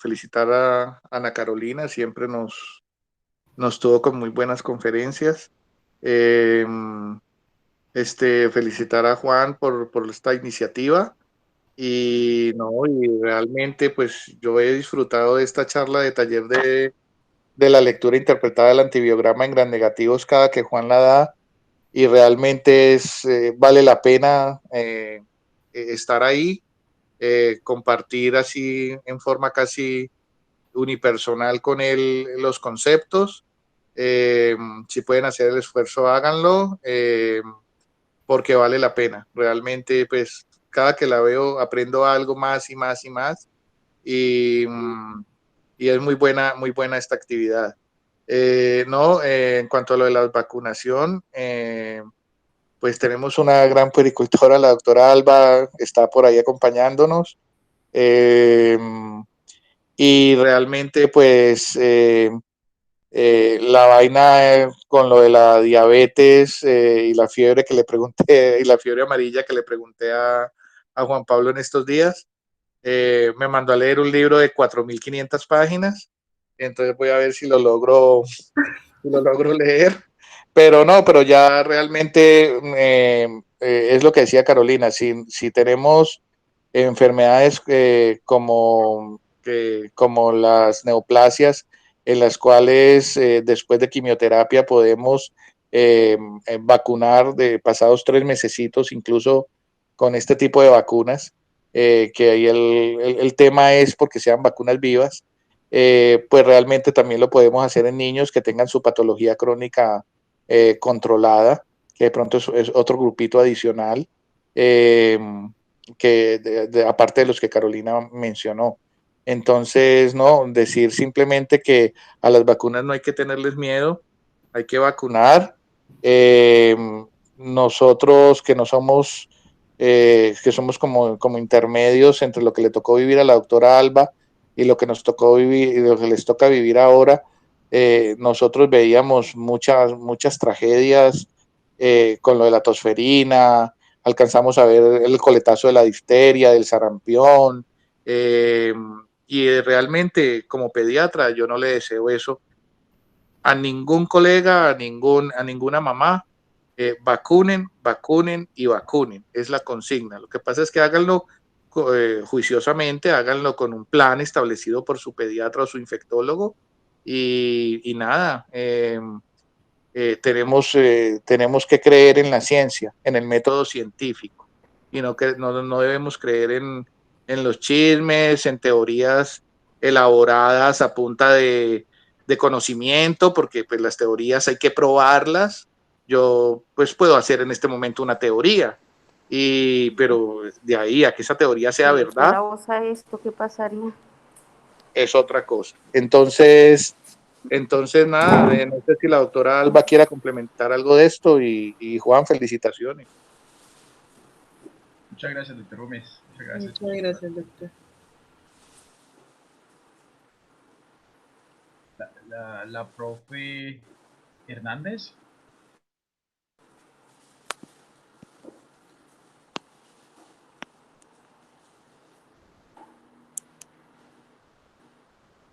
felicitar a Ana Carolina, siempre nos tuvo con muy buenas conferencias. Felicitar a Juan por esta iniciativa y realmente pues yo he disfrutado de esta charla de taller de la lectura interpretada del antibiograma en gram negativos cada que Juan la da y realmente vale la pena estar ahí, compartir así en forma casi unipersonal con él los conceptos. Si pueden hacer el esfuerzo, háganlo, porque vale la pena. Realmente, pues, cada que la veo aprendo algo más y más y más. Y, y es muy buena esta actividad. En cuanto a lo de la vacunación, pues tenemos una gran puericultora, la doctora Alba, está por ahí acompañándonos. Y realmente, pues, la vaina con lo de la diabetes y la fiebre que le pregunté, y la fiebre amarilla que le pregunté a Juan Pablo en estos días, me mandó a leer un libro de 4.500 páginas, entonces voy a ver si lo logro leer, pero ya realmente es lo que decía Carolina, si tenemos enfermedades como las neoplasias, en las cuales después de quimioterapia podemos vacunar de pasados 3 mesecitos, incluso con este tipo de vacunas, que ahí el tema es porque sean vacunas vivas, pues realmente también lo podemos hacer en niños que tengan su patología crónica controlada, que de pronto es otro grupito adicional, aparte de los que Carolina mencionó. Entonces, no, decir simplemente que a las vacunas no hay que tenerles miedo, hay que vacunar. Nosotros que no somos, que somos como intermedios entre lo que le tocó vivir a la doctora Alba y lo que nos tocó vivir y lo que les toca vivir ahora, nosotros veíamos muchas tragedias con lo de la tosferina, alcanzamos a ver el coletazo de la difteria, del sarampión, y realmente como pediatra yo no le deseo eso a ningún colega, a ninguna mamá. Vacunen, vacunen y vacunen, es la consigna. Lo que pasa es que háganlo juiciosamente, háganlo con un plan establecido por su pediatra o su infectólogo y nada, tenemos que creer en la ciencia, en el método científico y no debemos creer en los chismes, en teorías elaboradas a punta de conocimiento, porque pues las teorías hay que probarlas. Yo pues puedo hacer en este momento una teoría, pero de ahí a que esa teoría sea verdad, ¿Esto qué pasaría? es otra cosa. Entonces nada, no sé si la doctora Alba quiera complementar algo de esto y Juan, felicitaciones. Muchas gracias, doctor Gómez. Muchas gracias. Muchas gracias, doctor. La profe Hernández.